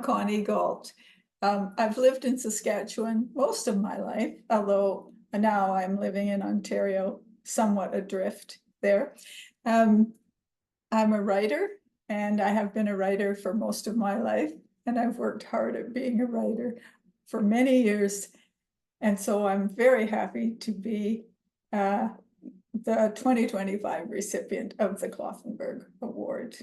Connie Gault. I've lived in Saskatchewan most of my life, although now I'm living in Ontario, somewhat adrift there. I'm a writer, and I have been a writer for most of my life, and I've worked hard at being a writer for many years. And so I'm very happy to be the 2025 recipient of the Kloppenburg Award.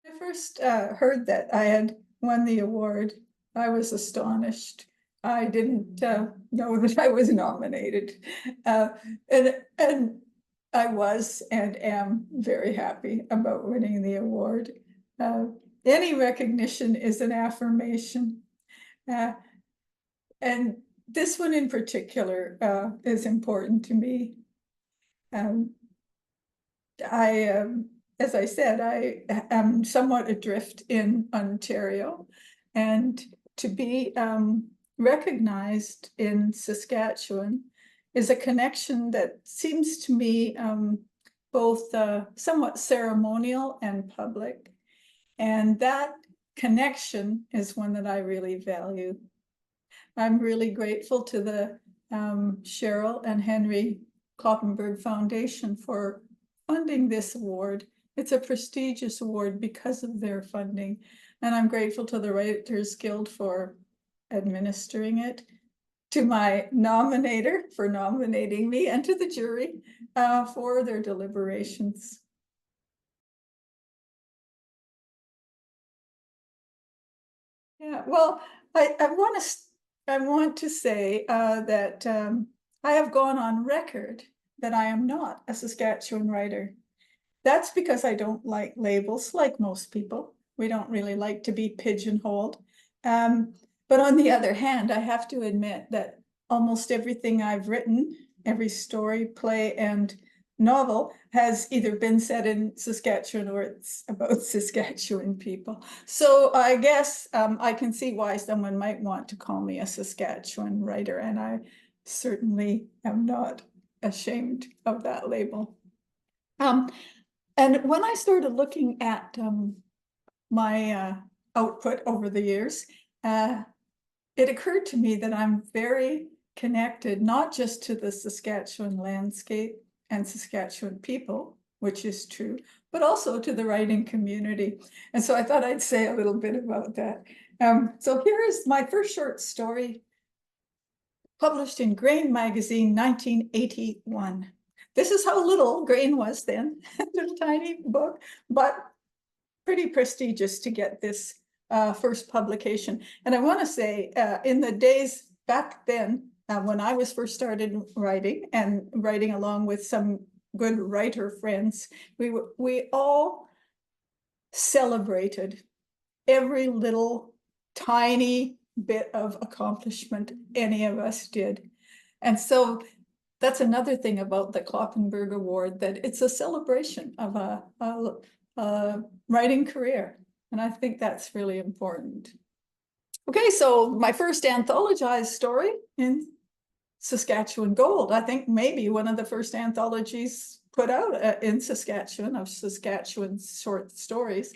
When I first heard that I had won the award, I was astonished. I didn't know that I was nominated. And I was and am very happy about winning the award. Any recognition is an affirmation. And this one in particular is important to me. As I said, I am somewhat adrift in Ontario, and to be recognized in Saskatchewan is a connection that seems to me both somewhat ceremonial and public. And that connection is one that I really value. I'm really grateful to the Cheryl and Henry Kloppenburg Foundation for funding this award. It's a prestigious award because of their funding. And I'm grateful to the Writers Guild for administering it, to my nominator for nominating me, and to the jury for their deliberations. Yeah, well, I want to say that I have gone on record that I am not a Saskatchewan writer. That's because I don't like labels, like most people. We don't really like to be pigeonholed. But on the other hand, I have to admit that almost everything I've written, every story, play, and novel has either been set in Saskatchewan or it's about Saskatchewan people. So I guess I can see why someone might want to call me a Saskatchewan writer, and I certainly am not ashamed of that label. And when I started looking at my output over the years, it occurred to me that I'm very connected, not just to the Saskatchewan landscape and Saskatchewan people, which is true, but also to the writing community. And so I thought I'd say a little bit about that. So here is my first short story, published in Grain magazine, 1981. This is how little Grain was then, a tiny book, but pretty prestigious to get this first publication. And I want to say, in the days back then, when I was first started writing, and writing along with some good writer friends, we all celebrated every little tiny bit of accomplishment any of us did. And so that's another thing about the Kloppenburg Award, that it's a celebration of a writing career. And I think that's really important. Okay, so my first anthologized story in Saskatchewan Gold, I think maybe one of the first anthologies put out in Saskatchewan of Saskatchewan short stories.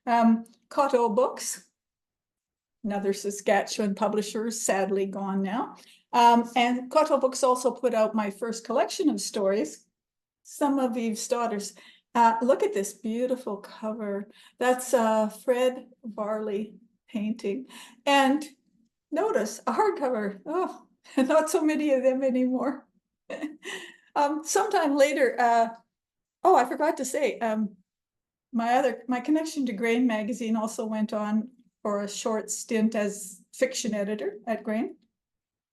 Coteau Books, another Saskatchewan publisher, sadly gone now. And Coteau Books also put out my first collection of stories, Some of Eve's Daughters. Look at this beautiful cover. That's Fred Varley painting. And notice a hardcover. Oh, not so many of them anymore. Sometime later, oh, I forgot to say, my connection to Grain magazine also went on for a short stint as fiction editor at Grain.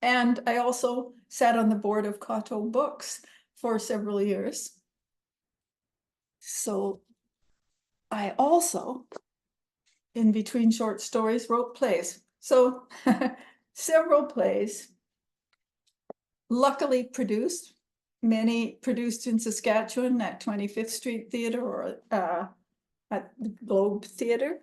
And I also sat on the board of Coteau Books for several years. So I also, in between short stories, wrote plays. So several plays, luckily produced, many produced in Saskatchewan at 25th Street Theatre or at the Globe Theatre.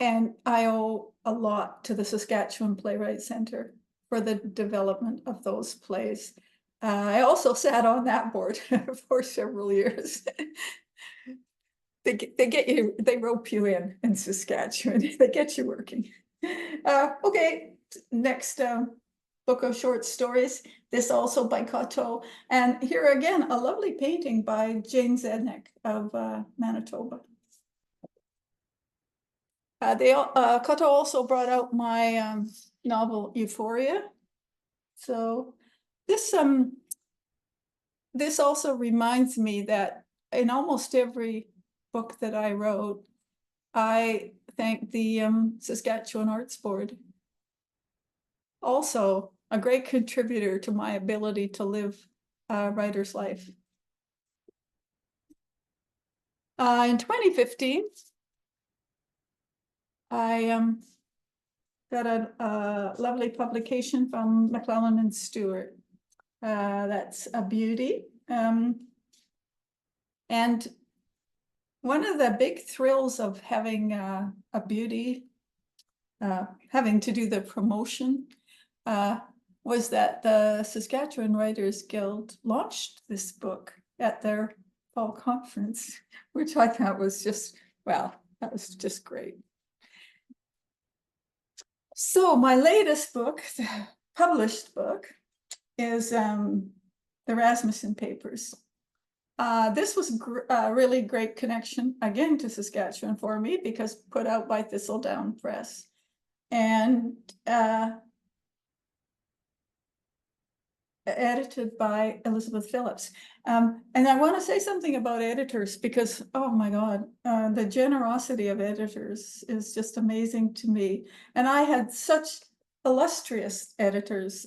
And I owe a lot to the Saskatchewan Playwright Centre for the development of those plays. I also sat on that board for several years. They rope you in Saskatchewan. They get you working. Okay, next book of short stories. This also by Coteau. And here again, a lovely painting by Jane Zednick of Manitoba. Coteau also brought out my novel Euphoria. So this also reminds me that in almost every book that I wrote, I thank the Saskatchewan Arts Board. Also, a great contributor to my ability to live a writer's life. In 2015, I got a lovely publication from McClellan and Stewart. That's a beauty. And one of the big thrills of having a beauty, having to do the promotion, was that the Saskatchewan Writers Guild launched this book at their fall conference, which I thought was just, well, that was just great. So my latest book, the published book, is the Rasmussen Papers. This was a really great connection, again, to Saskatchewan for me, because put out by Thistledown Press. And edited by Elizabeth Phillips. And I want to say something about editors because, oh my God, the generosity of editors is just amazing to me. And I had such illustrious editors,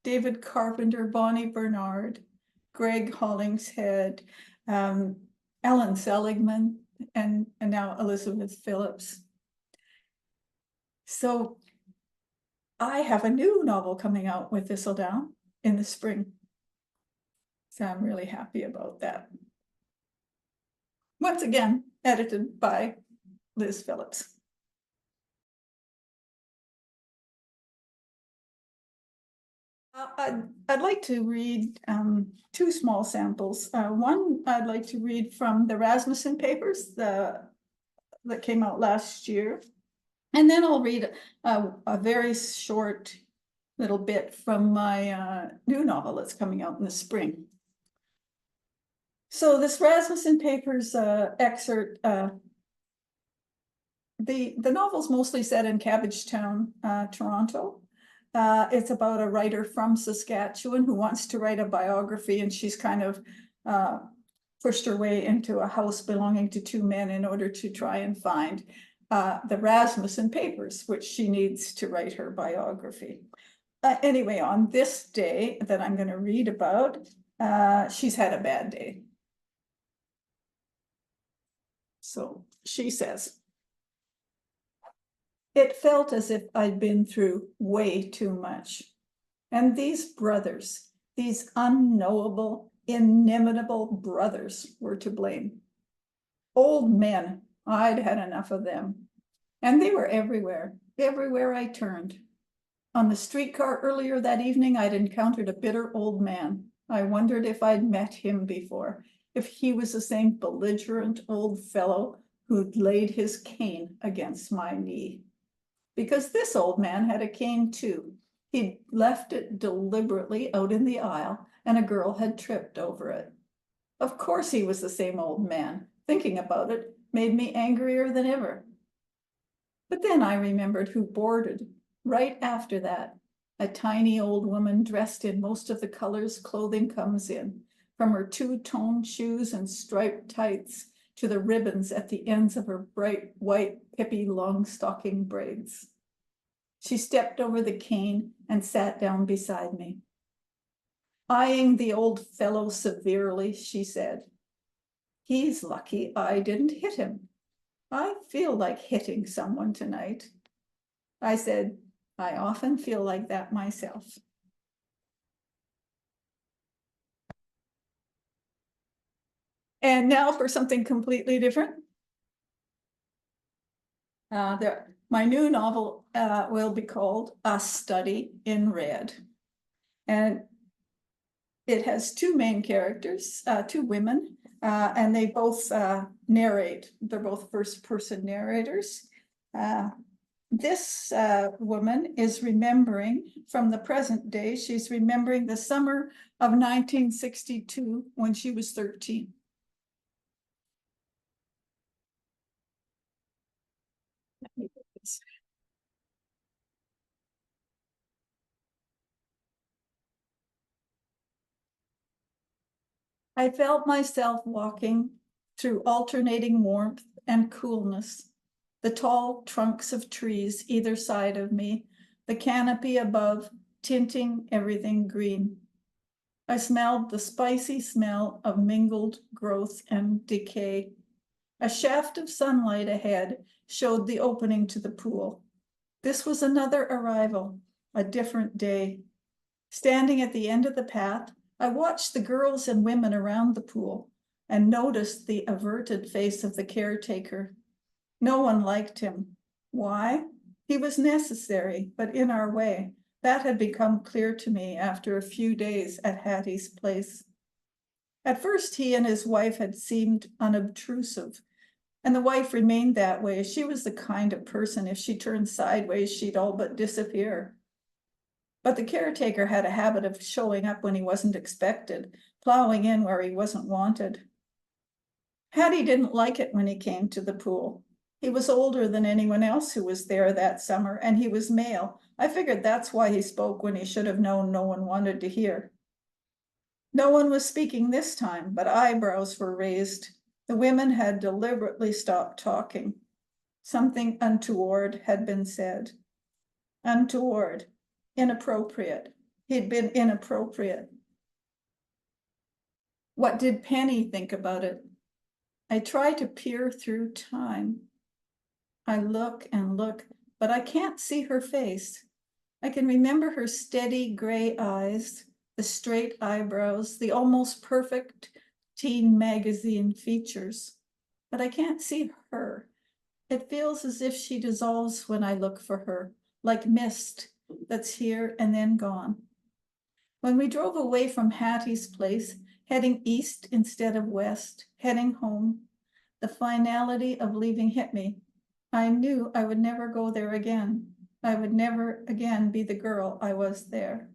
David Carpenter, Bonnie Bernard, Greg Hollingshead, Ellen Seligman, and now Elizabeth Phillips. So I have a new novel coming out with Thistledown in the spring. So I'm really happy about that. Once again, edited by Liz Phillips. I'd like to read two small samples. One I'd like to read from the Rasmussen Papers that came out last year. And then I'll read a very short little bit from my new novel that's coming out in the spring. So this Rasmussen Papers excerpt, the novel's mostly set in Cabbagetown, Toronto. It's about a writer from Saskatchewan who wants to write a biography, and she's kind of pushed her way into a house belonging to two men in order to try and find the Rasmussen Papers, which she needs to write her biography. Anyway, on this day that I'm going to read about, she's had a bad day. So she says, "It felt as if I'd been through way too much. And these brothers, these unknowable, inimitable brothers were to blame. Old men, I'd had enough of them. And they were everywhere, everywhere I turned. On the streetcar earlier that evening, I'd encountered a bitter old man. I wondered if I'd met him before, if he was the same belligerent old fellow who'd laid his cane against my knee. Because this old man had a cane too. He'd left it deliberately out in the aisle, and a girl had tripped over it. Of course he was the same old man. Thinking about it made me angrier than ever. But then I remembered who boarded right after that. A tiny old woman dressed in most of the colors clothing comes in, from her two-tone shoes and striped tights to the ribbons at the ends of her bright white pippy long stocking braids. She stepped over the cane and sat down beside me. Eyeing the old fellow severely, she said, "He's lucky I didn't hit him. I feel like hitting someone tonight." I said, "I often feel like that myself." And now for something completely different. My new novel will be called A Study in Red. And It has two main characters, two women, and they both narrate. They're both first-person narrators. This woman is remembering from the present day. She's remembering the summer of 1962 when she was 13. I felt myself walking through alternating warmth and coolness, the tall trunks of trees either side of me, the canopy above tinting everything green. I smelled the spicy smell of mingled growth and decay. A shaft of sunlight ahead showed the opening to the pool. This was another arrival, a different day. Standing at the end of the path, I watched the girls and women around the pool and noticed the averted face of the caretaker. No one liked him. Why? He was necessary, but in our way. That had become clear to me after a few days at Hattie's place. At first, he and his wife had seemed unobtrusive, and the wife remained that way. She was the kind of person, if she turned sideways, she'd all but disappear. But the caretaker had a habit of showing up when he wasn't expected, plowing in where he wasn't wanted. Hattie didn't like it when he came to the pool. He was older than anyone else who was there that summer, and he was male. I figured that's why he spoke when he should have known no one wanted to hear. No one was speaking this time, but eyebrows were raised. The women had deliberately stopped talking. Something untoward had been said. Untoward, inappropriate. He'd been inappropriate. What did Penny think about it? I try to peer through time. I look and look, but I can't see her face. I can remember her steady gray eyes, the straight eyebrows, the almost perfect teen magazine features, but I can't see her. It feels as if she dissolves when I look for her, like mist that's here and then gone. When we drove away from Hattie's place, heading east instead of west, heading home, the finality of leaving hit me. I knew I would never go there again. I would never again be the girl I was there.